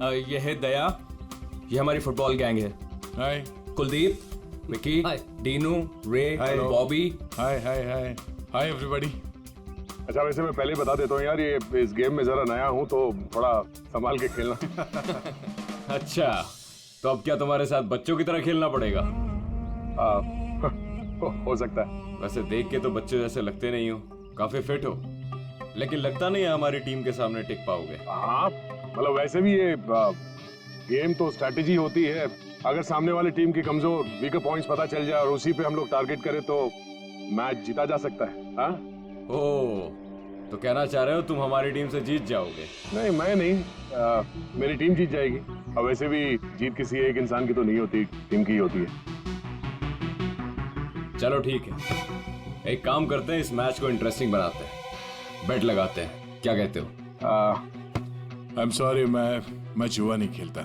ये है दया, ये हमारी फुटबॉल गैंग है। हाय कुलदीप, विकी, डीनू, रे, बॉबी। हाय हाय हाय हाय एवरीबॉडी। अच्छा वैसे मैं पहले ही बता देता हूँ यार, ये इस गेम में जरा नया हूँ तो थोड़ा संभाल के खेलना। अच्छा, तो अब क्या तुम्हारे साथ बच्चों की तरह खेलना पड़ेगा? हो सकता है। वैसे देख के तो बच्चों जैसे लगते नहीं हो, काफी फिट हो, लेकिन लगता नहीं है हमारी टीम के सामने टिक पाओगे। हाँ मतलब वैसे भी ये गेम तो स्ट्रैटेजी होती है। अगर सामने वाली टीम की कमजोर वीकर पॉइंट्स पता चल जाए और उसी पे हम लोग टारगेट करें तो मैच जीता जा सकता है। हाँ ओह, तो कहना चाह रहे हो तुम हमारी टीम से जीत जाओगे? नहीं, मैं नहीं, मेरी टीम जीत जाएगी। और वैसे भी जीत किसी एक इंसान की तो नहीं होती, टीम की ही होती है। चलो ठीक है, एक काम करते हैं, इस मैच को इंटरेस्टिंग बनाते हैं, बेट लगाते हैं, क्या कहते हो? आई एम सॉरी, मैं जुआ नहीं खेलता।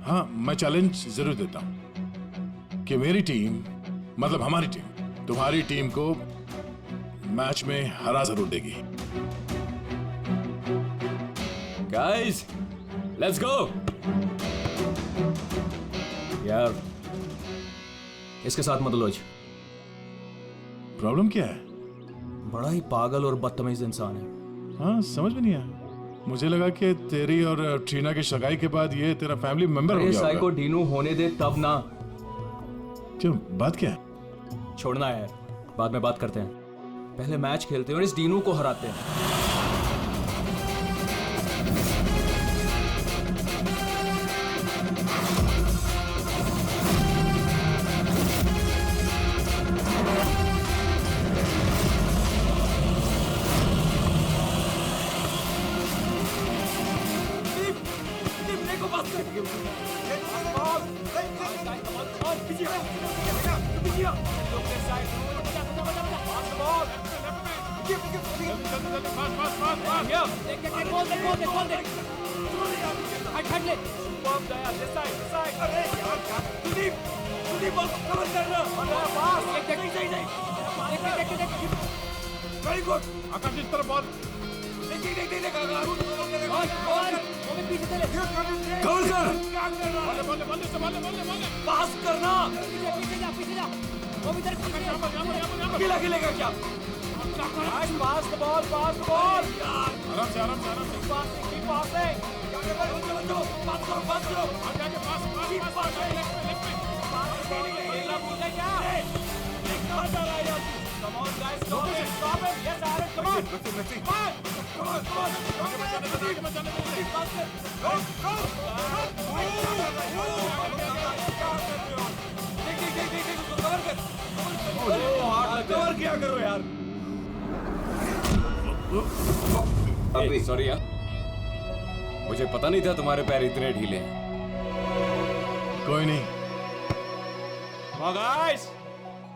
हाँ, मैं चैलेंज जरूर देता हूँ कि मेरी टीम, मतलब हमारी टीम, तुम्हारी टीम को मैच में हरा जरूर देगी। Guys, let's go. यार, इसके साथ मत लोज। प्रॉब्लम क्या है? बड़ा ही पागल और बदतमीज इंसान है। हाँ, समझ में नहीं आया। मुझे लगा कि तेरी और ट्रीना की सगाई के बाद ये तेरा फैमिली मेंबर हो गया साइको डीनू होने दे तब ना। क्यों, बात क्या है? छोड़ना है यार, बाद में बात करते हैं, पहले मैच खेलते हैं और इस डीनू को हराते हैं। वेरी गुड आकाश, इस तरफ बॉल। पास करना। अकेला खेलेगा क्या? Pass the ball, pass the ball. आराम से, आराम से, आराम से। पास है। पास करो, पास करो। पास है। Come on guys, stop it, stop it. Yes, Aaron, come on. Come on. Come on, come on. Cover किया करो यार। अभी सॉरी यार, मुझे पता नहीं था तुम्हारे पैर इतने ढीले हैं। कोई नहीं। गाइस,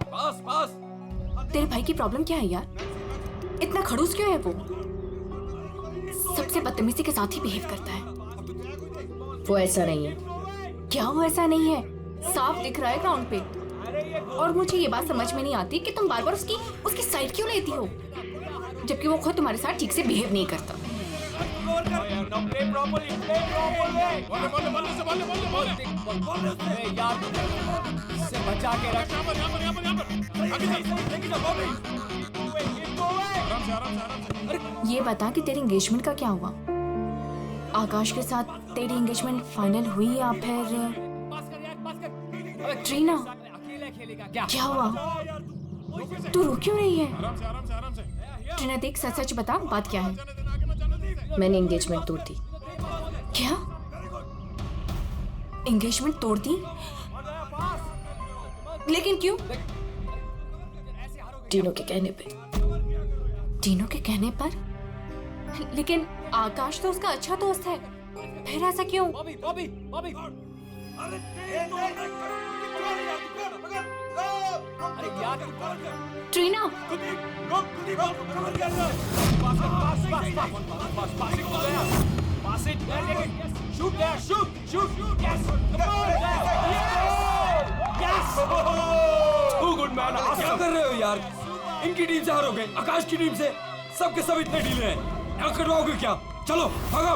पास पास। तेरे भाई की प्रॉब्लम क्या है यार? इतना खड़ूस क्यों है वो? सबसे बदतमीजी के साथ ही बिहेव करता है। वो ऐसा नहीं है। क्या वो ऐसा नहीं है? साफ दिख रहा है ग्राउंड पे। और मुझे ये बात समझ में नहीं आती कि तुम बार बार उसकी साइड क्यों लेती हो, जबकि वो खुद तुम्हारे साथ ठीक से बिहेव नहीं करता। बचा के रख। ये बता कि तेरी एंगेजमेंट का क्या हुआ? आकाश के साथ तेरी एंगेजमेंट फाइनल हुई या फिर ट्रीना? क्या हुआ? तू रो क्यों रही है? ट्रीना देख, सच सच बता, बात क्या है? मैंने एंगेजमेंट तोड़ दी। क्या? एंगेजमेंट तोड़ दी? लेकिन क्यों? टीनू के कहने पे। टीनू के कहने पर? लेकिन आकाश तो उसका अच्छा दोस्त है, फिर ऐसा क्यों? बॉबी, बॉबी, बॉबी। अरे यार, Trina, shoot there, shoot, yes, come on, yes, oh good man, क्या कर रहे हो यार? इनकी टीम से हारोगे, आकाश की टीम से, सबके सब इतने ढीले हैं, यहाँ करवाओगे क्या? चलो, भागो।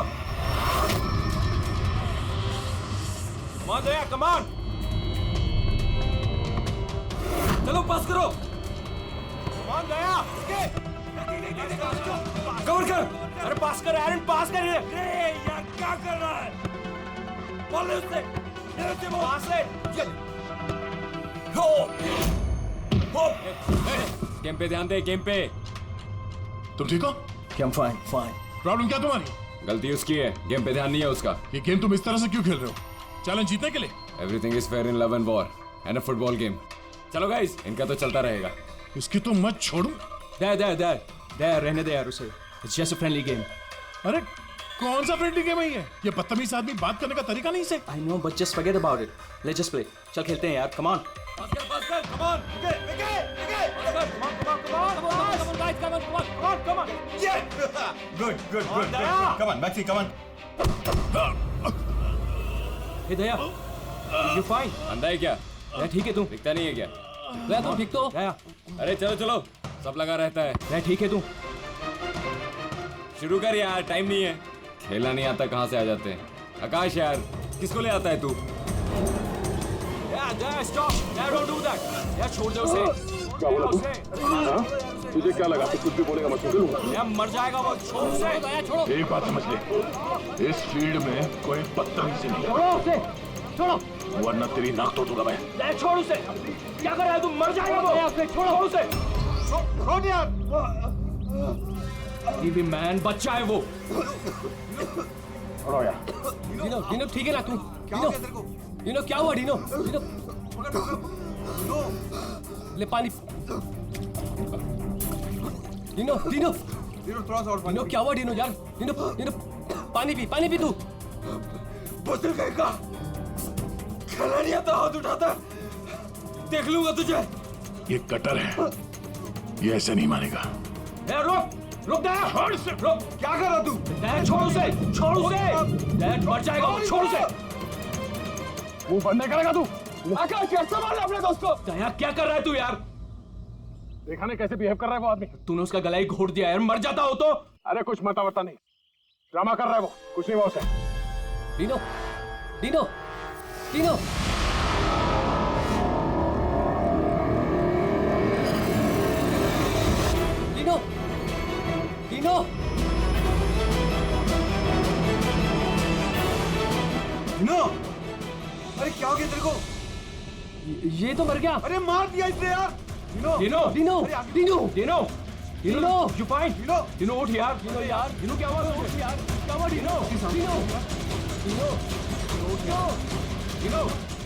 Come on, Daya, come on. चलो पास करो. Come on, Daya. कवर कर. अरे पास कर, एरन पास कर. अरे यार क्या कर रहा है? बॉल ले उससे. ले उससे वो. पास ले. गेम पे ध्यान दे, गेम पे. तुम ठीक हो? I'm fine, fine. प्रॉब्लम क्या तुम्हारी? गलती उसकी है, गेम पे ध्यान नहीं है उसका. ये गेम तुम इस तरह से क्यों खेल रहे हो? चैलेंज जीतने के लिए? Everything is fair in love and war and a football game. चलो गाइस, इनका तो चलता रहेगा. इसकी तो मत छोड़ू. दया रहने दे यार उसे. It's just a friendly game. अरे कौन सा फ्रेंडली गेम है ये? बदतमीज आदमी बात करने का तरीका नहीं से. I know, but just forget about it. Let's just play. चल खेलते हैं यार. Come on. Pass कर. Come on. Okay. Come on, guys. Come on. Yeah. Good. Daya. Come on, Maxi, come on. Hey Daya. You fine? अंधा है क्या? दया ठीक है तू? दिखता नहीं है क्या? दया तू ठीक तो? दया. अरे चलो, सब लगा रहता है. दया ठीक है तू? शुरू कर यार, टाइम नहीं है. खेलना नहीं आता कहाँ से आ जाते हैं. आकाश यार, किसको ले आता है तू? दया stop. Daya don't do that. दया छोड़ दे उसे. क्या बोला तू? हाँ? तुझे क्या लगा तू कुछ भी बोलेगा मैं सुन लूंगा? दया मर जाएगा वो. छोड़ उसे. दया छोड़ो. एक बात समझ ले, इस फील्ड में कोई बदतमीजी नहीं. छोड़ो उसे. छोड़ो. वरना तेरी नाक तोड़ दूंगा मैं. दया छोड़ उसे. क्या कर रहा है तू? मर जाएगा वो. छोड़ो उसे. छोड़ यार. टीवी मैन बच्चा है वो. छोड़ो यार. डिनो ठीक है ना तू? डिनो क्या हुआ? डिनो ले पानी. डिनो थोड़ा सा और डिनो क्या हुआ? डिनो यार. डिनो पानी पी तू. बदल गएगा. खेलना नहीं आता, हाथ उठाता. देख लूंगा तुझे. ये कटर है, ये ऐसे नहीं मानेगा. ए, रुक दया. छोड़ से. रुक. क्या कर रहा तू? दया छोड़ उसे. दया मर जाएगा वो. छोड़ उसे. मुंह बंद नहीं करेगा तू? आकाश यार संभाल अपने दोस्त को. दया क्या कर रहा है तू यार? देखा नहीं कैसे बिहेव कर रहा है वो आदमी? तूने उसका गला ही घोट दिया यार. मर जाता हो तो. अरे कुछ मता नहीं, ड्रामा कर रहा है वो. कुछ नहीं हुआ उसे. डिनो डिनो अरे क्या हो गया तेरे को? ये तो मर गया. अरे मार दिया इसने यार. Dino you fine? डिनो उठ यार. डिनो क्या हुआ? उठ यार. क्या हुआ? डिनो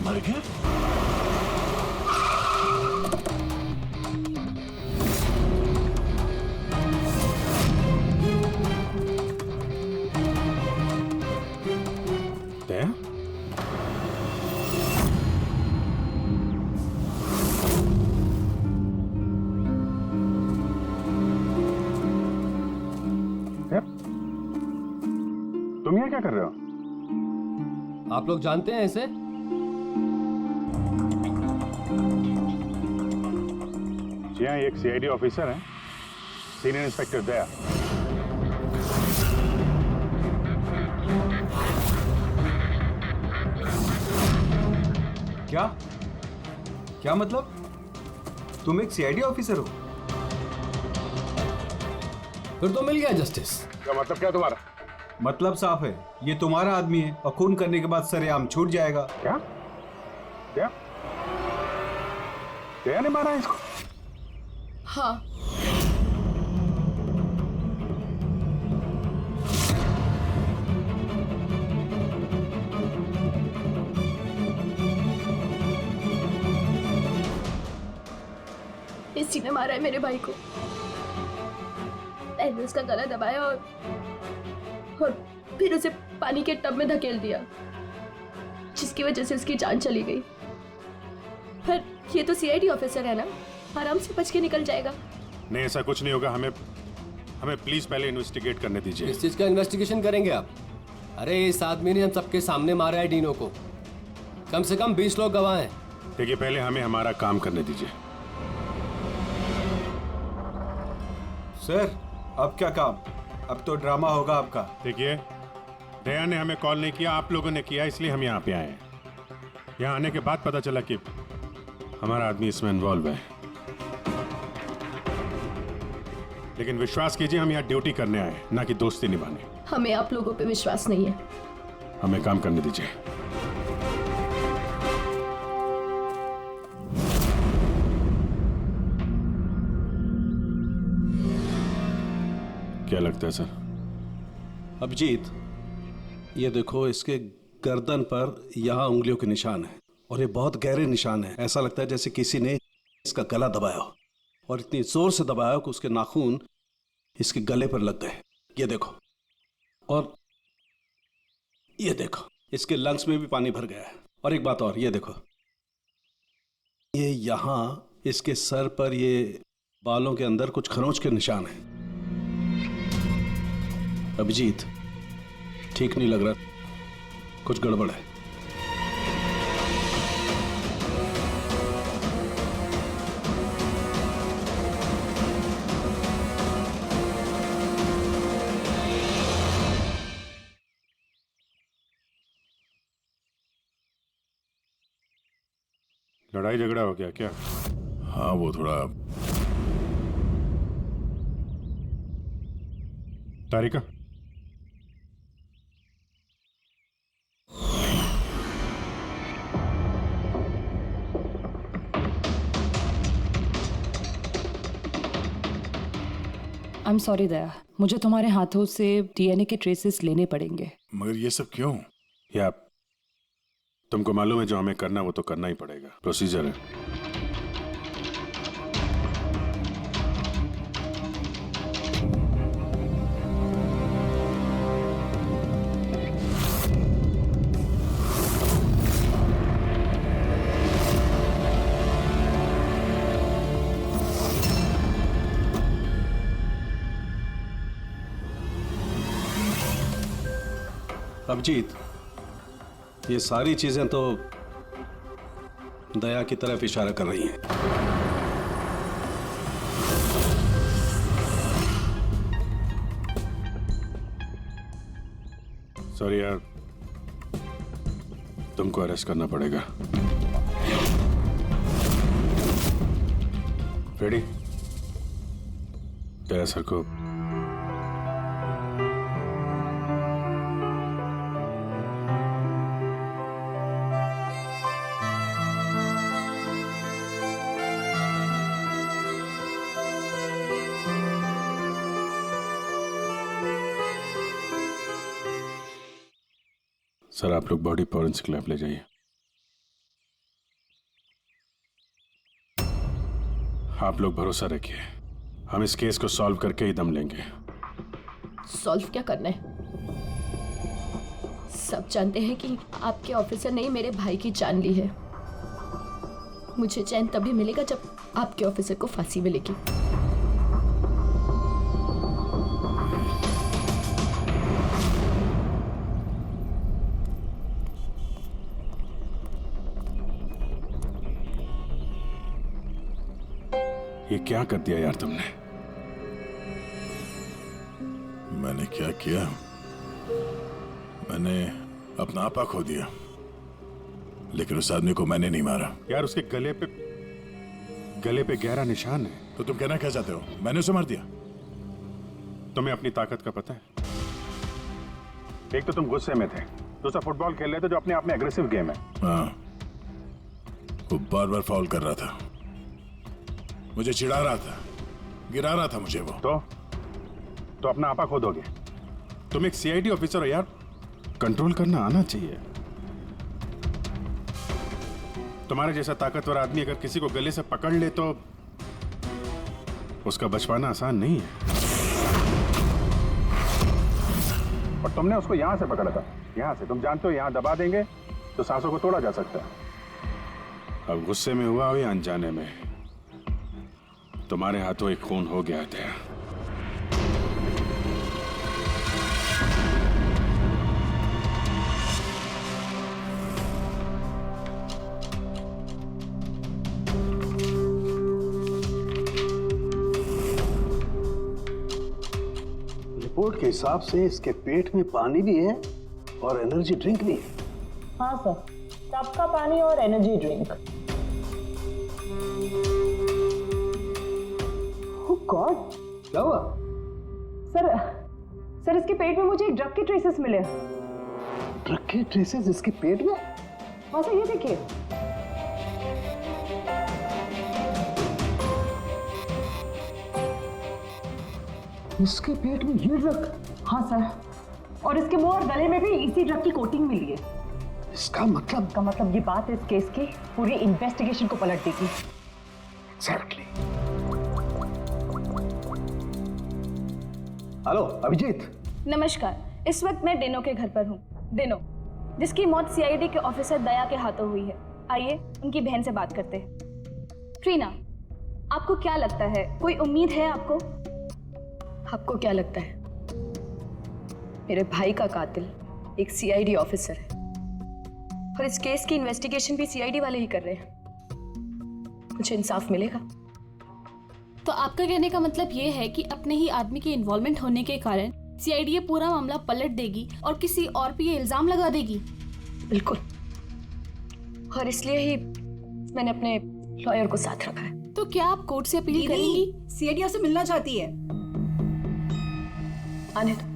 मर गया. तुम ये क्या कर रहे हो? आप लोग जानते हैं ऐसे? जी हाँ, एक सीआईडी ऑफिसर है, सीनियर इंस्पेक्टर दया. क्या मतलब? तुम एक सीआईडी ऑफिसर हो? फिर तो मिल गया जस्टिस. क्या मतलब क्या तुम्हारा? मतलब साफ है, ये तुम्हारा आदमी है और खून करने के बाद सरेआम छूट जाएगा. क्या? दया ने मारा है इसको? हाँ. इसी ने मारा है मेरे भाई को. मैंने उसका गला दबाया और फिर उसे पानी के टब में धकेल दिया, जिसकी वजह से उसकी जान चली गई. पर ये तो सीआईडी ऑफिसर है ना, आराम से बच के निकल जाएगा. नहीं, ऐसा कुछ नहीं होगा. हमें प्लीज पहले इन्वेस्टिगेट करने दीजिए. इस चीज का इन्वेस्टिगेशन करेंगे आप? अरे इस आदमी ने हम सबके सामने मारा है डिनो को. कम से कम 20 लोग गवाह हैं. देखिए, पहले हमें हमारा काम करने दीजिए. सर अब क्या काम? अब तो ड्रामा होगा आपका. देखिए, दया ने हमें कॉल नहीं किया, आप लोगों ने किया, इसलिए हम यहाँ पे आए हैं. यहाँ आने के बाद पता चला कि हमारा आदमी इसमें इन्वॉल्व है। लेकिन विश्वास कीजिए, हम यहाँ ड्यूटी करने आए, ना कि दोस्ती निभाने। हमें आप लोगों पे विश्वास नहीं है। हमें काम करने दीजिए। क्या लगता है सर? अभिजीत, ये देखो, इसके गर्दन पर यहाँ उंगलियों के निशान है और ये बहुत गहरे निशान है। ऐसा लगता है जैसे किसी ने इसका गला दबाया हो और इतनी जोर से दबाया हो कि उसके नाखून इसके गले पर लग गए। ये देखो, और ये देखो, इसके लंग्स में भी पानी भर गया है। और एक बात और, ये देखो, ये यहाँ इसके सर पर ये बालों के अंदर कुछ खरोंच के निशान हैं। अभिजीत, ठीक नहीं लग रहा, कुछ गड़बड़ है। लड़ाई झगड़ा हो गया क्या? हाँ, वो थोड़ा। तारिका, I'm sorry दया, मुझे तुम्हारे हाथों से डीएनए के ट्रेसेस लेने पड़ेंगे। मगर ये सब क्यों? या तुमको मालूम है जो हमें करना वो तो करना ही पड़ेगा, प्रोसीजर है। अभिजीत, ये सारी चीजें तो दया की तरफ इशारा कर रही हैं। सॉरी यार, तुमको अरेस्ट करना पड़ेगा। रेडी? तेरा सर को सर, आप लोग बॉडी फॉरेंसिक लैब ले जाइए। आप लोग भरोसा रखिए, हम इस केस को सॉल्व करके ही दम लेंगे। सॉल्व क्या करना है? सब जानते हैं कि आपके ऑफिसर ने मेरे भाई की जान ली है। मुझे चैन तभी मिलेगा जब आपके ऑफिसर को फांसी मिलेगी। ये क्या कर दिया यार तुमने? मैंने क्या किया? मैंने अपना आपा खो दिया, लेकिन उस आदमी को मैंने नहीं मारा। यार, उसके गले पे गहरा निशान है। तो तुम कहना क्या चाहते हो? मैंने उसे मार दिया? तुम्हें अपनी ताकत का पता है? एक तो तुम गुस्से में थे, दूसरा फुटबॉल खेल रहे थे जो अपने आप में एग्रेसिव गेम है। हाँ, वो बार बार फाउल कर रहा था, मुझे चिढ़ा रहा था, गिरा रहा था मुझे वो। तो अपना आपा खो दोगे? तुम एक सीआईडी ऑफिसर हो यार, कंट्रोल करना आना चाहिए। तुम्हारे जैसा ताकतवर आदमी अगर किसी को गले से पकड़ ले तो उसका बच पाना आसान नहीं है। और तुमने उसको यहां से पकड़ा था, यहां से। तुम जानते हो यहां दबा देंगे तो सांसों को तोड़ा जा सकता है। अब गुस्से में हुआ हो या अनजाने में, तुम्हारे हाथों एक खून हो गया था। रिपोर्ट के हिसाब से इसके पेट में पानी भी है और एनर्जी ड्रिंक भी है। हाँ सर, टब का पानी और एनर्जी ड्रिंक। ओह गॉड, क्या हुआ? सर इसके पेट में मुझे एक ड्रग के ट्रेसेस मिले। ड्रग के ट्रेसेस इसके पेट में? हाँ सर, ये देखिए। इसके पेट में ये ड्रग? हाँ सर, और इसके मुंह और गले में भी इसी ड्रग की कोटिंग मिली है। इसका मतलब ये बात इस केस की पूरी इन्वेस्टिगेशन को पलट देगी। एग्जैक्टली। हेलो अभिजीत। नमस्कार, इस वक्त मैं डेनो के घर पर हूँ। डेनो, जिसकी मौत सीआईडी के ऑफिसर दया के हाथों हुई है। आइए उनकी बहन से बात करते हैं। ट्रीना, आपको क्या लगता है, कोई उम्मीद है आपको? आपको क्या लगता है? मेरे भाई का कातिल एक सीआईडी ऑफिसर है और इस केस की इन्वेस्टिगेशन भी सीआईडी वाले ही कर रहे हैं। मुझे इंसाफ मिलेगा? तो आपका कहने का मतलब ये है कि अपने ही आदमी के इन्वॉल्वमेंट होने के कारण सीआईडी ये पूरा मामला पलट देगी और किसी और पे ये इल्जाम लगा देगी? बिल्कुल, और इसलिए ही मैंने अपने लॉयर को साथ रखा है। तो क्या आप कोर्ट से अपील करेंगी? सीआईडी से मिलना चाहती है। आने दो।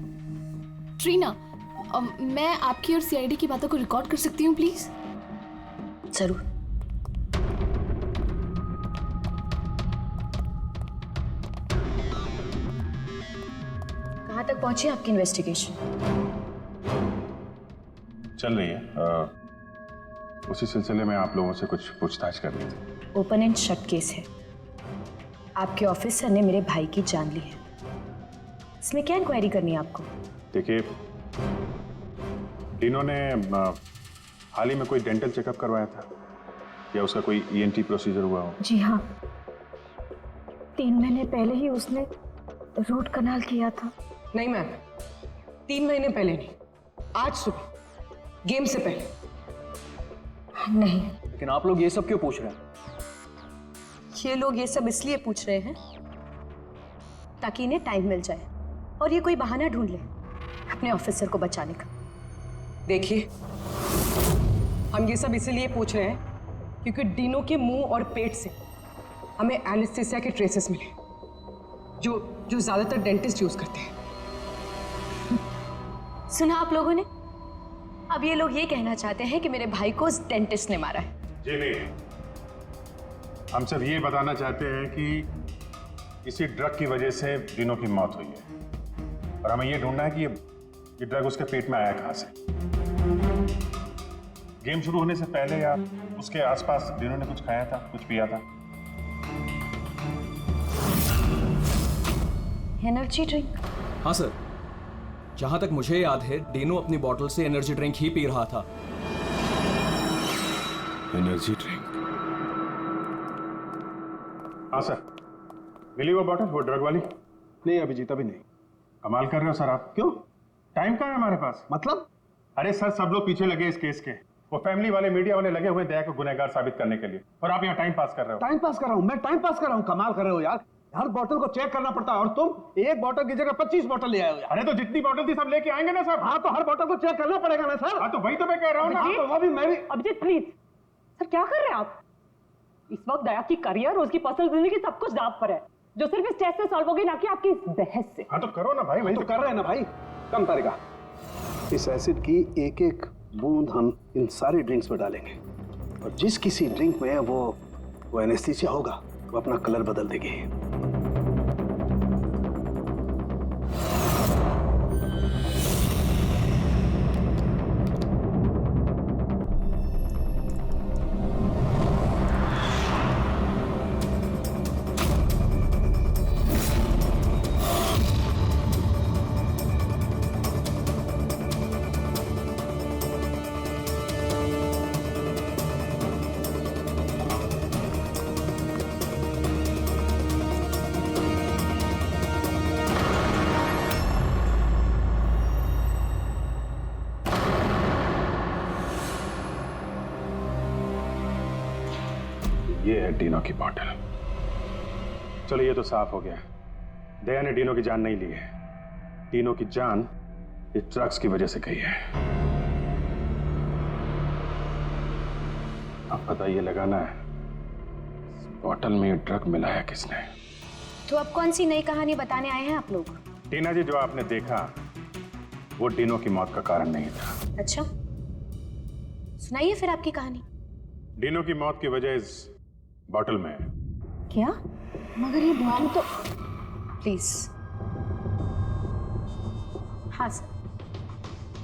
ट्रीना, मैं आपकी और सीआईडी की बातों को रिकॉर्ड कर सकती हूँ प्लीज? जरूर। कहाँ तक पहुंची आपकी इन्वेस्टिगेशन? चल रही है। उसी सिलसिले में आप लोगों से कुछ पूछताछ करनी थी। ओपन एंड शट केस है। आपके ऑफिसर ने मेरे भाई की जान ली है। इसमें क्या इंक्वायरी करनी है आपको? देखिए, डिनो ने हाल ही में कोई डेंटल चेकअप करवाया था या उसका कोई ईएनटी प्रोसीजर हुआ हो? जी हाँ, 3 महीने पहले ही उसने रूट कनाल किया था। नहीं मैम, 3 महीने पहले नहीं, आज सुबह गेम से पहले। नहीं। लेकिन आप लोग ये सब क्यों पूछ रहे हैं? ये लोग ये सब इसलिए पूछ रहे हैं ताकि इन्हें टाइम मिल जाए और ये कोई बहाना ढूंढ ले अपने ऑफिसर को बचाने का। देखिए, हम ये सब इसीलिए पूछ रहे हैं क्योंकि डिनो के मुंह और पेट से हमें एनेस्थीसिया के ट्रेसेस मिले जो ज्यादातर डेंटिस्ट यूज करते हैं। सुना आप लोगों ने? अब ये लोग ये कहना चाहते हैं कि मेरे भाई को उस डेंटिस्ट ने मारा है। जी नहीं, हम सब ये बताना चाहते हैं कि इसी ड्रग की वजह से डिनो की मौत हुई है और हमें ये ढूंढना है कि ये ड्रग उसके पेट में आया कहां से। गेम शुरू होने से पहले या उसके आसपास डिनो ने कुछ खाया था, कुछ पिया था? Energy drink? हाँ सर, जहां तक मुझे याद है डिनो अपनी बोतल से एनर्जी ड्रिंक ही पी रहा था। Energy drink? हाँ सर, मिली वो बॉटल, वो ड्रग वाली? नहीं अभिजीत, अभी नहीं। कमाल कर रहे हो सर आप। क्यों? टाइम कहाँ है हमारे पास? मतलब? अरे सर, सब लोग पीछे लगे इस केस के। वो फैमिली वाले, मीडिया वाले लगे हुए दया को गुनहगार साबित करने के लिए, और आप यहाँ टाइम पास कर रहे हो। टाइम पास कर रहा हूँ? मैं टाइम पास कर रहा हूँ? कमाल कर रहे हो यार। हर बोतल को चेक करना पड़ता है और तुम एक बोतल की जगह 25 बोतल ले आए हो यार। अरे तो जितनी बोतल थी सब लेके आएंगे ना सर। हाँ, तो हर बोतल को चेक करना पड़ेगा ना सर। हाँ, तो वही तो मैं कह रहा हूँ ना। हाँ, तो वो भी मैं भी। अभिजीत प्लीज, सर क्या कर रहे हैं आप? इस वक्त दया की करियर और उसकी पर्सनल जिंदगी सब कुछ दांव पर है, जो सिर्फ इस टेस्ट से सॉल्व होगी, ना कि आपकी इस बहस से। हाँ तो करो ना भाई, वही तो कर रहे हैं ना भाई। कम तरीका। इस एसिड की एक एक बूंद हम इन सारे ड्रिंक्स में डालेंगे और जिस किसी ड्रिंक में वो एनेस्थीसिया होगा वो अपना कलर बदल देगी। ये है डिनो की बॉटल। चलो ये तो साफ हो गया, दया ने डिनो की जान नहीं ली है। डिनो की जान इस ड्रग्स की वजह से गई है। अब पता ये लगाना है इस बॉटल में ये ड्रग मिलाया किसने। तो अब कौन सी नई कहानी बताने आए हैं आप लोग? टीना जी, जो आपने देखा वो डिनो की मौत का कारण नहीं था। अच्छा, सुनाइए फिर आपकी कहानी। डिनो की मौत की वजह इस बॉटल में है। क्या? मगर ये बॉटल तो प्लीज। हाँ सर,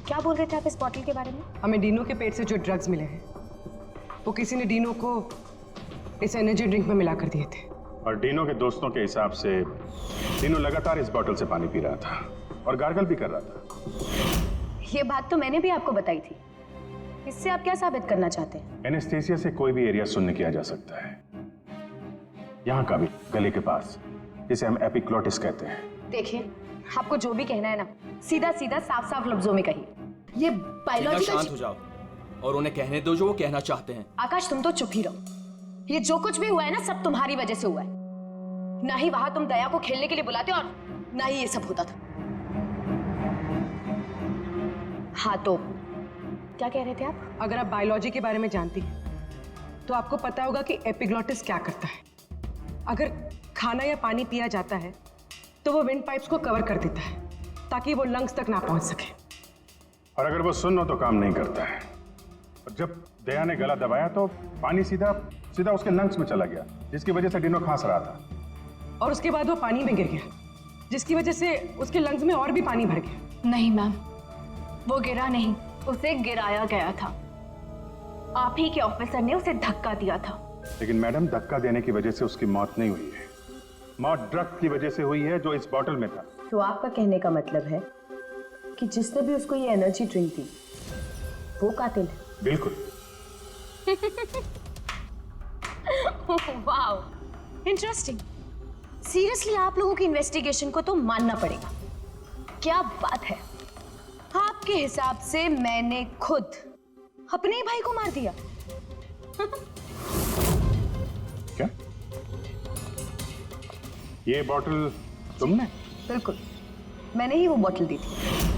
क्या बोल रहे थे आप इस बॉटल के बारे में? हमें डिनो के पेट से जो ड्रग्स मिले हैं वो किसी ने डिनो को इस एनर्जी ड्रिंक में मिला कर दिए थे। और डिनो के दोस्तों के हिसाब से डिनो लगातार इस बॉटल से पानी पी रहा था और गार्गल भी कर रहा था। ये बात तो मैंने भी आपको बताई थी। इससे आप क्या साबित करना चाहते हैं? एनेस्थीसिया से कोई भी एरिया शून्य किया जा सकता है, यहाँ का भी, गले के पास, जिसे हम एपिग्लॉटिस कहते हैं। देखिए, आपको जो भी कहना है ना, सीधा सीधा साफ साफ लफ्जों में कहिए। ये बायोलॉजिकल। शांत हो जाओ और उन्हें कहने दो जो वो कहना चाहते हैं। आकाश, तुम तो चुप ही रहो। ये जो कुछ भी हुआ है ना, सब तुम्हारी वजह से हुआ है। ना ही वहां तुम दया को खेलने के लिए बुलाते और ना ही ये सब होता था। हाँ, तो क्या कह रहे थे आप? अगर आप बायोलॉजी के बारे में जानती हैं तो आपको पता होगा कि एपिग्लॉटिस क्या करता है। अगर खाना या पानी पिया जाता है तो वो विंड पाइप्स को कवर कर देता है ताकि वो लंग्स तक ना पहुंच सके। और अगर वो सुन हो तो काम नहीं करता है। और जब दया ने गला दबाया तो पानी सीधा सीधा उसके लंग्स में चला गया, जिसकी वजह से डिनो खांस रहा था। और उसके बाद वो पानी में गिर गया, जिसकी वजह से उसके लंग्स में और भी पानी भर गया। नहीं मैम, वो गिरा नहीं, उसे गिराया गया था। आप ही के ऑफिसर ने उसे धक्का दिया था। लेकिन मैडम, धक्का देने की वजह से उसकी मौत नहीं हुई है। मौत ड्रग की वजह से हुई है जो इस बॉटल में था। तो आपका कहने का मतलब है कि जिसने भी उसको ये एनर्जी ड्रिंक दी वो कातिल है? बिल्कुल। Wow, interesting. सीरियसली आप लोगों की इन्वेस्टिगेशन को तो मानना पड़ेगा। क्या बात है, आपके हिसाब से मैंने खुद अपने ही भाई को मार दिया। क्या? ये बॉटल तुमने? बिल्कुल, मैंने ही वो बॉटल दी थी।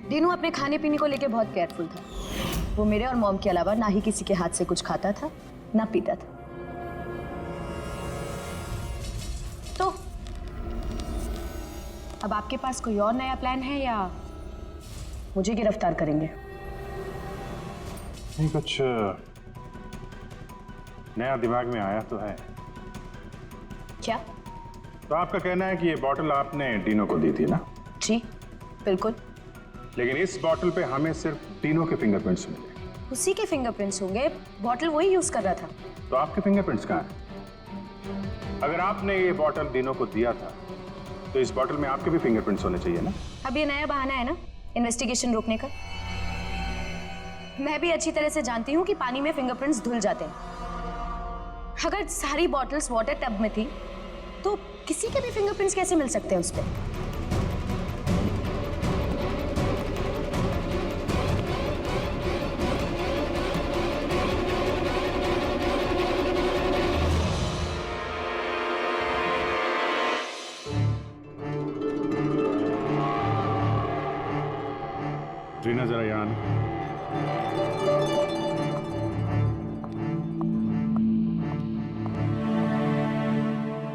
डिनो अपने खाने पीने को लेके बहुत केयरफुल था। वो मेरे और मॉम के अलावा ना ही किसी के हाथ से कुछ खाता था ना पीता था। तो अब आपके पास कोई और नया प्लान है या मुझे गिरफ्तार करेंगे? नहीं, कुछ नया दिमाग में आया तो है। क्या? तो आपका कहना है कि ये बॉटल आपने डिनो को दी थी ना? जी बिल्कुल। लेकिन इस बॉटल पे हमें सिर्फ डिनो के फिंगरप्रिंट्स मिले। उसी के फिंगरप्रिंट्स होंगे, बॉटल वही यूज कर रहा था। तो आपके फिंगरप्रिंट्स कहाँ हैं? अगर आपने ये बॉटल डिनो को दिया था तो इस बॉटल में आपके भी फिंगरप्रिंट्स होने चाहिए ना? अब ये नया बहाना है ना इन्वेस्टिगेशन रोकने का। मैं भी अच्छी तरह से जानती हूँ कि पानी में फिंगरप्रिंट्स धुल जाते हैं। अगर सारी बॉटल्स वाटर टब में थी तो किसी के भी फिंगरप्रिंट्स कैसे मिल सकते हैं उस पर? रीना, जरा यहाँ आना।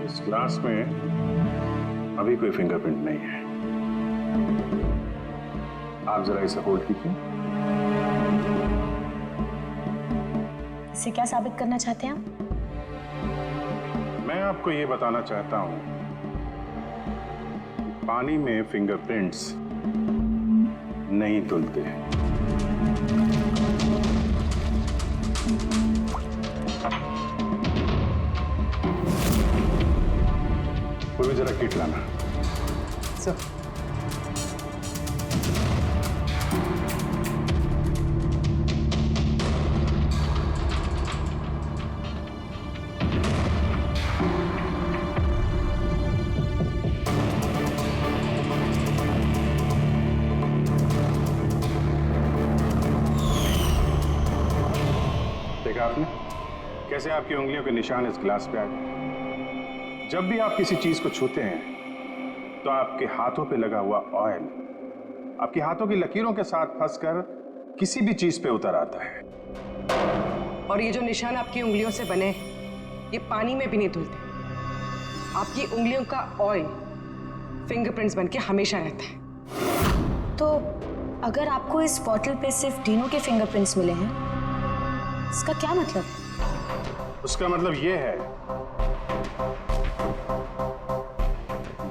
इस ग्लास में अभी कोई फिंगरप्रिंट नहीं है। आप जरा इसे होल्ड कीजिए। इससे क्या साबित करना चाहते हैं आप? मैं आपको ये बताना चाहता हूं कि पानी में फिंगरप्रिंट्स नहीं धुलते हैं। कोई भी जरा किट लाना। सर, देखा आपने कैसे आपकी उंगलियों के निशान इस ग्लास पे आ गए? जब भी आप किसी चीज को छूते हैं तो आपके हाथों पे लगा हुआ ऑयल आपके हाथों की लकीरों के साथ फंसकर किसी भी चीज पे उतर आता है। और ये जो निशान आपकी उंगलियों से बने ये पानी में भी नहीं धुलते। आपकी उंगलियों का ऑयल फिंगरप्रिंट्स बनके हमेशा रहता है। तो अगर आपको इस बॉटल पे सिर्फ डीनो के फिंगरप्रिंट्स मिले हैं, इसका क्या मतलब है? उसका मतलब ये है,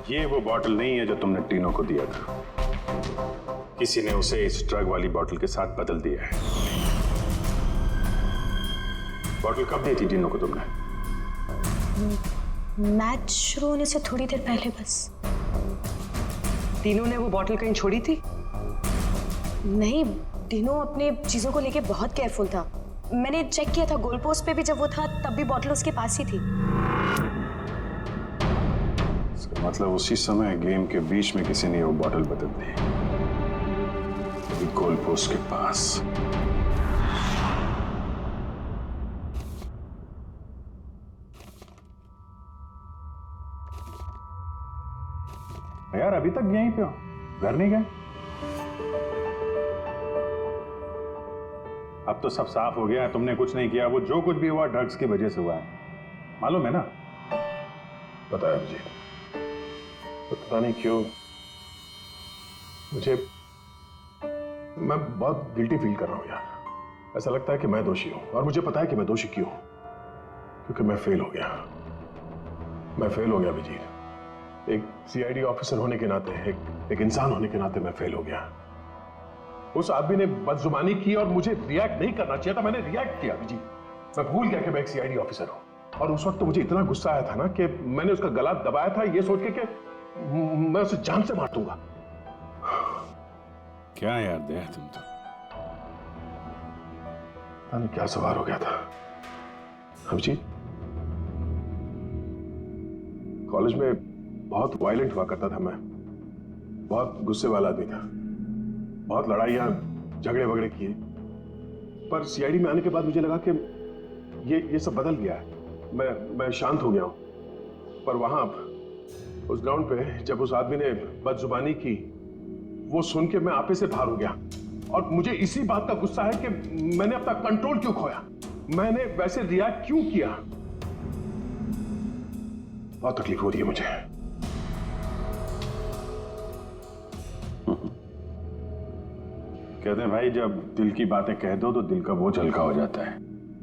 ये वो बॉटल नहीं है जो तुमने टीनो को दिया था। किसी ने उसे इस ड्रग वाली बॉटल के साथ बदल दिया है। बॉटल कब दी थी टीनो को तुमने? मैच शुरू होने से थोड़ी देर पहले बस। टीनो ने वो बॉटल कहीं छोड़ी थी? नहीं, डीनो अपने चीजों को लेके बहुत केयरफुल था। मैंने चेक किया था, गोल पोस्ट पे भी जब वो था तब भी बॉटल उसके पास ही थी। इसका मतलब उसी समय गेम के बीच में किसी ने वो बॉटल बदल दी, गोल पोस्ट के पास। यार अभी तक यहीं पे हो, घर नहीं गए? अब तो सब साफ हो गया, तुमने कुछ नहीं किया। वो जो कुछ भी हुआ ड्रग्स की वजह से हुआ है, मालूम है ना? पता है मुझे, तो पता नहीं क्यों मुझे, मैं बहुत गिल्टी फील कर रहा हूं यार। ऐसा लगता है कि मैं दोषी हूं, और मुझे पता है कि मैं दोषी क्यों, क्योंकि मैं फेल हो गया। मैं फेल हो गया अभिजीत। एक सीआईडी ऑफिसर होने के नाते, एक इंसान होने के नाते मैं फेल हो गया। उस आदमी ने बदजुबानी की और मुझे रिएक्ट नहीं करना चाहिए था, मैंने रिएक्ट किया अभिजीत। मैं भूल गया कि मैं एक सीआईडी ऑफिसर हूं, और उस वक्त तो मुझे इतना गुस्सा आया था ना कि मैंने उसका गला दबाया था ये सोच के कि मैं उसे जान से मार दूंगा। क्या यार दया तुम तो, पता नहीं क्या सवार हो गया था अभिजीत। कॉलेज में बहुत वायलेंट हुआ करता था मैं, बहुत गुस्से वाला आदमी था, बहुत लड़ाइयां झगड़े वगड़े किए। पर सीआईडी में आने के बाद मुझे लगा कि ये सब बदल गया है। मैं शांत हो गया हूं। पर वहां उस ग्राउंड पे जब उस आदमी ने बदजुबानी की, वो सुन के मैं आपे से बाहर हो गया। और मुझे इसी बात का गुस्सा है कि मैंने अपना कंट्रोल क्यों खोया, मैंने वैसे रिएक्ट क्यों किया। बहुत तकलीफ हो रही है मुझे। कहते हैं भाई, जब दिल की बातें कह दो तो दिल का बोझ हल्का हो जाता है,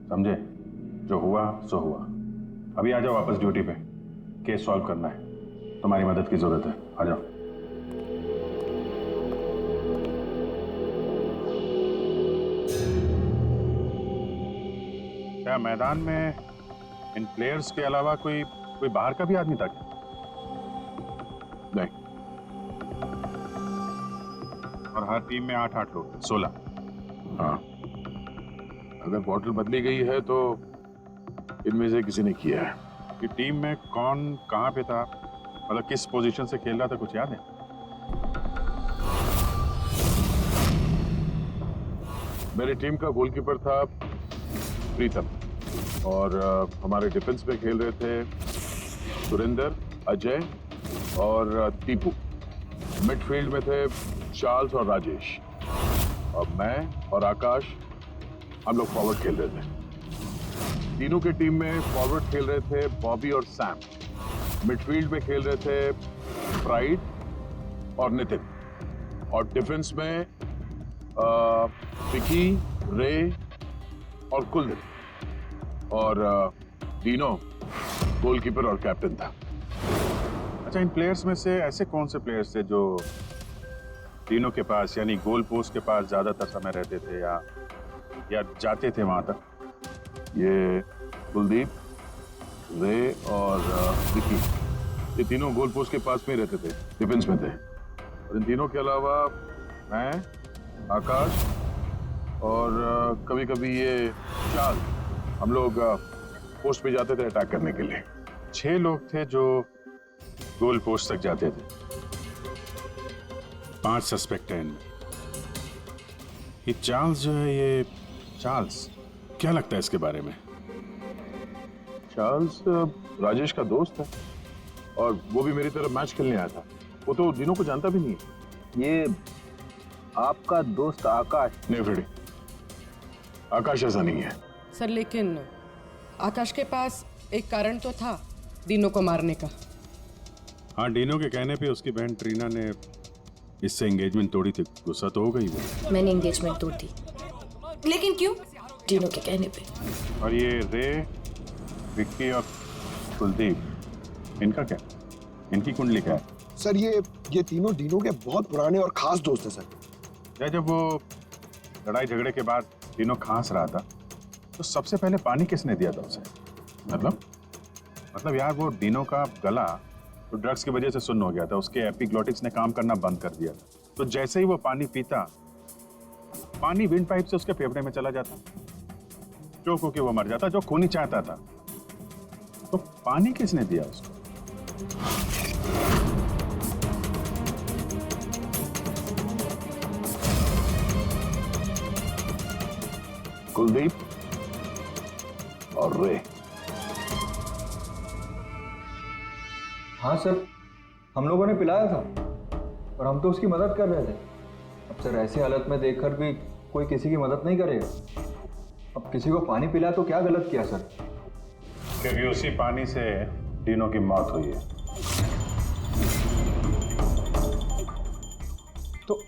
समझे? जो हुआ सो हुआ। अभी आ जाओ वापस ड्यूटी पे, केस सॉल्व करना है, तुम्हारी मदद की जरूरत है, आ जाओ। क्या मैदान में इन प्लेयर्स के अलावा कोई बाहर का भी आदमी था क्या? नहीं। और हर टीम में 8-8 लोग, 16। हाँ, अगर बॉटल बदली गई है तो इनमें से किसी ने किया है। कि टीम में कौन कहां पे था, मतलब किस पोजीशन से खेल रहा था, कुछ याद है? मेरी टीम का गोलकीपर था प्रीतम, और हमारे डिफेंस में खेल रहे थे सुरेंद्र, अजय और टीपू। मिडफील्ड में थे चार्ल्स और राजेश, और मैं और आकाश, हम लोग फॉरवर्ड खेल रहे थे। तीनों की टीम में फॉरवर्ड खेल रहे थे बॉबी और सैम। मिडफील्ड में खेल रहे थे प्राइड और नितिन, और डिफेंस में विकी, रे और कुलदीप, और तीनों गोलकीपर और कैप्टन था। अच्छा, इन प्लेयर्स में से ऐसे कौन से प्लेयर्स थे जो तीनों के पास, यानी गोल पोस्ट के पास ज्यादातर समय रहते थे या जाते थे वहां तक? ये कुलदीप, रे और विकी, ये तीनों गोल पोस्ट के पास में रहते थे, डिफेंस में थे। और इन तीनों के अलावा मैं, आकाश और कभी कभी ये चार्ल्स, हम लोग पोस्ट पे जाते थे अटैक करने के लिए। 6 लोग थे जो गोल पोस्ट तक जाते थे, 5 सस्पेक्ट हैं इनमें। ये चार्ल्स जो है, ये चार्ल्स क्या लगता है इसके बारे में? चार्ल्स राजेश का दोस्त है, और वो भी मेरी तरफ मैच खेलने आया था। वो तो डिनो को जानता भी नहीं है। ये आपका दोस्त आकाश? नहीं फ्रेडी, आकाश ऐसा नहीं है। सर लेकिन आकाश के पास एक कारण तो था डिनो को मारने का। हाँ, डिनो के कहने पे उसकी बहन ट्रीना ने इससे एंगेजमेंट तोड़ी थी। गुस्सा तो हो गई वो। मैंने एंगेजमेंट तोड़ दी, लेकिन क्यों? डिनो के कहने पे। और ये रे, विक्की और कुलदीप, इनका क्या? इनकी कुंडली क्या है? सर ये तीनों डिनो के बहुत पुराने और खास दोस्त हैं सर। जब वो लड़ाई झगड़े के बाद डिनो खांस रहा था तो सबसे पहले पानी किसने दिया था उसे? मतलब यार, वो डिनो का गला तो ड्रग्स की वजह से सुन्न हो गया था। उसके एपिग्लोटिक्स ने काम करना बंद कर दिया था। तो जैसे ही वो पानी पीता, पानी विंड पाइप से उसके फेफड़े में चला जाता, चोक होके वो मर जाता, जो खून ही चाहता था। तो पानी किसने दिया उसको? कुलदीप और रे। हाँ सर, हम लोगों ने पिलाया था और हम तो उसकी मदद कर रहे थे। अब सर ऐसी हालत में देखकर भी कोई किसी की मदद नहीं करेगा। अब किसी को पानी पिलाया तो क्या गलत किया सर? क्योंकि उसी पानी से डिनो की मौत हुई है। तो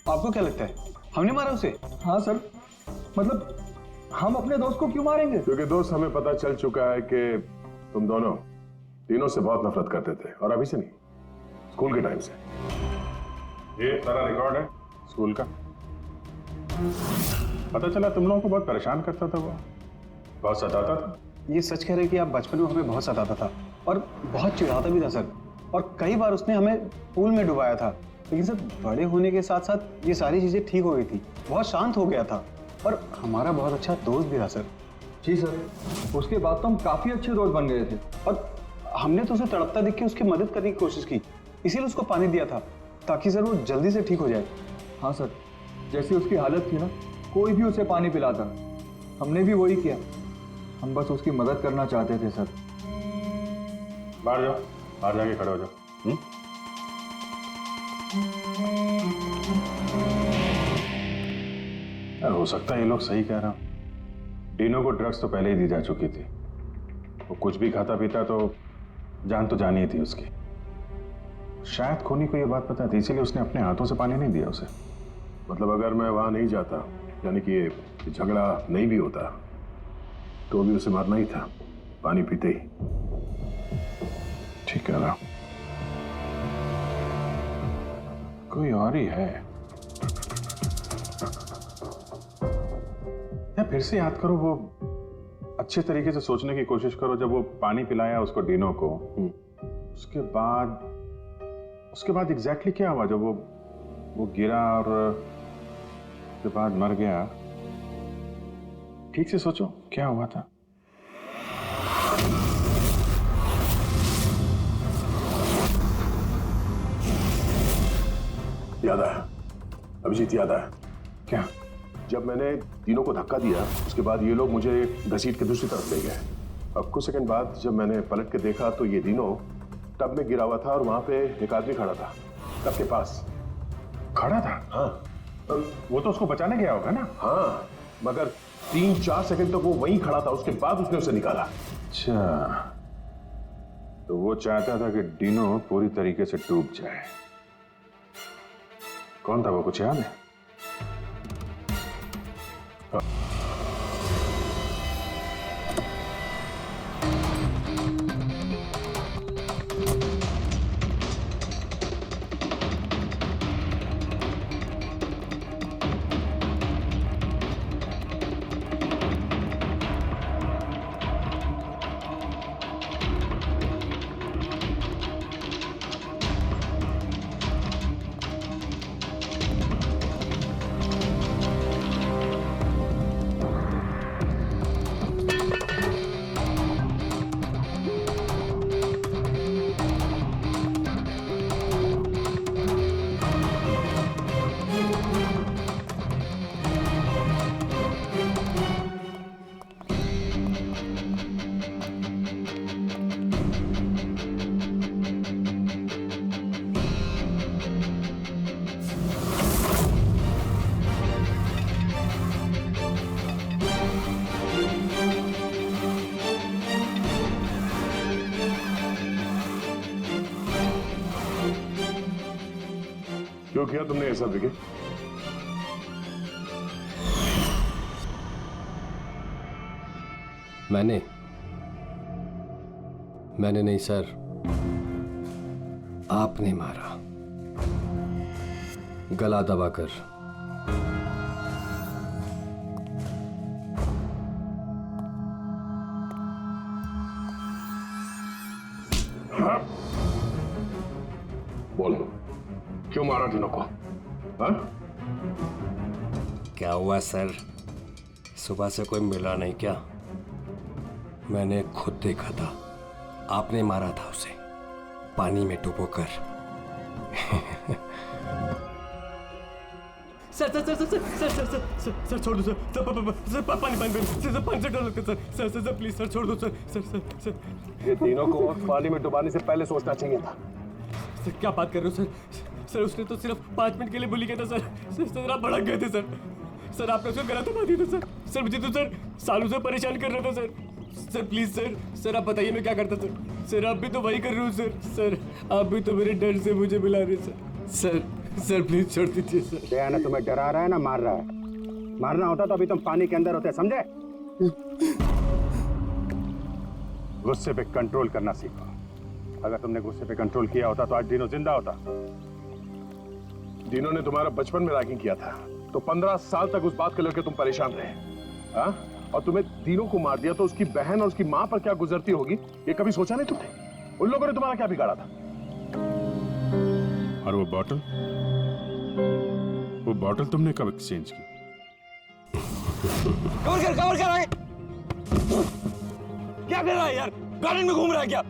आपको क्या लगता है हमने मारा उसे? हाँ सर, मतलब हम अपने दोस्त को क्यों मारेंगे? क्योंकि दोस्त, हमें पता चल चुका है कि तुम दोनों डिनो से बहुत नफरत करते थे, और अभी से नहीं, स्कूल के टाइम से। ये सारा रिकॉर्ड है स्कूल का। पता चला तुम लोगों को बहुत परेशान करता था वो, बहुत सताता था। ये सच कह रहे कि आप बचपन में हमें बहुत सताता था और बहुत चिढ़ाता भी था सर, और कई बार उसने हमें पूल में डुबाया था। लेकिन सर बड़े होने के साथ साथ ये सारी चीजें ठीक हो गई थी, बहुत शांत हो गया था और हमारा बहुत अच्छा दोस्त भी था सर। जी सर, उसके बाद तो हम काफी अच्छे दोस्त बन गए थे और हमने तो उसे तड़पता देख के उसकी मदद करने की कोशिश की, इसीलिए उसको पानी दिया था ताकि सर वो जल्दी से ठीक हो जाए। हाँ सर, जैसी उसकी हालत थी ना, कोई भी उसे पानी पिलाता, हमने भी वही किया। हम बस उसकी मदद करना चाहते थे सर। बाहर जाओ, बाहर जाके खड़े हो जाओ। यार, हो सकता है ये लोग सही कह रहा हूं। डिनो को ड्रग्स तो पहले ही दी जा चुकी थी। वो कुछ भी खाता पीता तो जान तो जानी ही थी उसकी। शायद खोनी को ये बात पता थी, इसीलिए उसने अपने हाथों से पानी नहीं दिया उसे। मतलब अगर मैं वहां नहीं जाता, यानी कि ये झगड़ा नहीं भी होता, तो भी उसे मारना ही था, पानी पीते ही। ठीक है ना, कोई और ही है। या फिर से याद करो, वो अच्छे तरीके से सोचने की कोशिश करो। जब वो पानी पिलाया उसको डिनो को, उसके बाद एग्जैक्टली क्या हुआ? जब वो गिरा और उसके बाद मर गया, ठीक से सोचो क्या हुआ था। याद आया अभिजीत, याद आया। क्या? जब मैंने डिनो को धक्का दिया, उसके बाद ये लोग मुझे घसीट के दूसरी तरफ ले गए। अब कुछ सेकंड बाद जब मैंने पलट के देखा तो ये डिनो टब में गिरा हुआ था और वहां पे एक आदमी खड़ा था, टब के पास खड़ा था। हाँ, वो तो उसको बचाने गया होगा ना। हाँ, मगर 3-4 सेकंड तक वो वहीं खड़ा था, उसके बाद उसने उसे निकाला। अच्छा, तो वो चाहता था कि डिनो पूरी तरीके से डूब जाए। कौन था वो, कुछ याद है? क्यों किया तुमने ऐसा विकी? मैंने नहीं सर, आपने मारा, गला दबाकर। हाँ? बोलो, क्यों मारा डिनो को? हाँ? क्या हुआ सर, सुबह से कोई मिला नहीं क्या? मैंने खुद देखा था, आपने मारा था उसे पानी में डुबोकर। Sir sir sir sir sir sir sir sir sir छोड़ दो सर, सर पानी पानी से डर लगता है sir, sir sir please sir छोड़ दो सर, सर सर सर। ये तीनों को पानी में डुबाने से पहले सोचना चाहिए था। सर क्या बात कर रहे हो सर? सर उसने तो सिर्फ 5 मिनट के लिए बुली किया था सर, सर आप भड़क गए थे सर। सर आपने उसको गलत दबा दिया था सर, मुझे तो सर सालों से परेशान कर रहा था सर, प्लीज सर, सर आप बताइए मैं क्या करता सर आप भी तो वही कर रहे हो सर, आप भी तो मेरे डर से मुझे मिला रहे सर प्लीज छोड़ दीजिए सर। दया तुम्हें डरा रहा है ना मार रहा है? मारना होता तो अभी तुम पानी के अंदर होते, समझे? गुस्से पे कंट्रोल करना सीखो। अगर तुमने गुस्से पे कंट्रोल किया होता तो आज डिनो जिंदा होता। डिनो ने तुम्हारा बचपन में रैगिंग किया था, तो 15 साल तक उस बात को लेकर तुम परेशान रहे, हाँ? और तुम्हें डिनो को मार दिया तो उसकी बहन और उसकी मां पर क्या गुजरती होगी, ये कभी सोचा नहीं तुमने? उन लोगों ने तुम्हारा क्या बिगाड़ा था? और वो बॉटल तुमने कब एक्सचेंज की? कवर कर आगे। क्या कर रहा है यार, गार्डन में घूम रहा है क्या?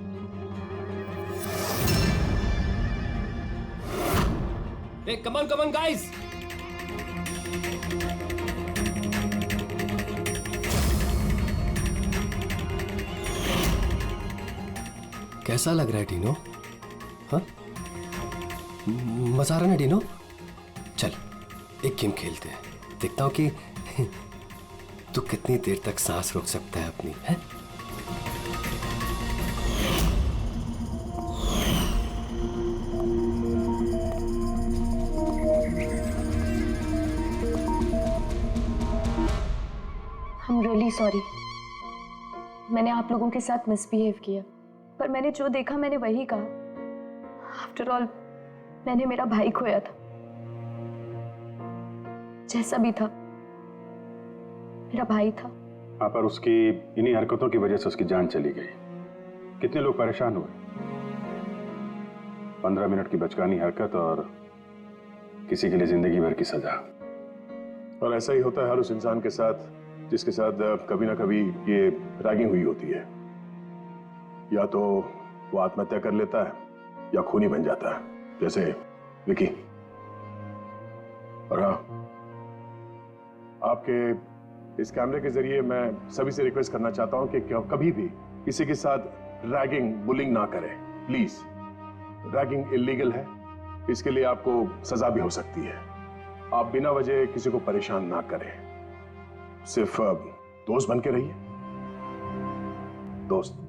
कम ऑन गाइस, कैसा लग रहा है डिनो? हाँ, मजा आ रहा है डिनो? चल एक गेम खेलते हैं, देखता हूं कि तू कितनी देर तक सांस रोक सकता है अपनी, है? I'm really sorry. मैंने आप लोगों के साथ मिसबिहेव किया, पर मैंने जो देखा मैंने वही कहा। आफ्टर ऑल मैंने मेरा भाई खोया था, जैसा भी था मेरा भाई था। हाँ, पर उसकी इन्हीं हरकतों की वजह से उसकी जान चली गई। कितने लोग परेशान हुए। 15 मिनट की बचकानी हरकत और किसी के लिए जिंदगी भर की सजा। और ऐसा ही होता है हर उस इंसान के साथ जिसके साथ कभी ना कभी ये रैगिंग हुई होती है। या तो वो आत्महत्या कर लेता है या खूनी बन जाता है, जैसे विकी। और हाँ, आपके इस कैमरे के जरिए मैं सभी से रिक्वेस्ट करना चाहता हूं कि कभी भी किसी के साथ रैगिंग, बुलिंग ना करें, प्लीज। रैगिंग इलीगल है, इसके लिए आपको सजा भी हो सकती है। आप बिना वजह किसी को परेशान ना करें, सिर्फ दोस्त बन के रहिए, दोस्त।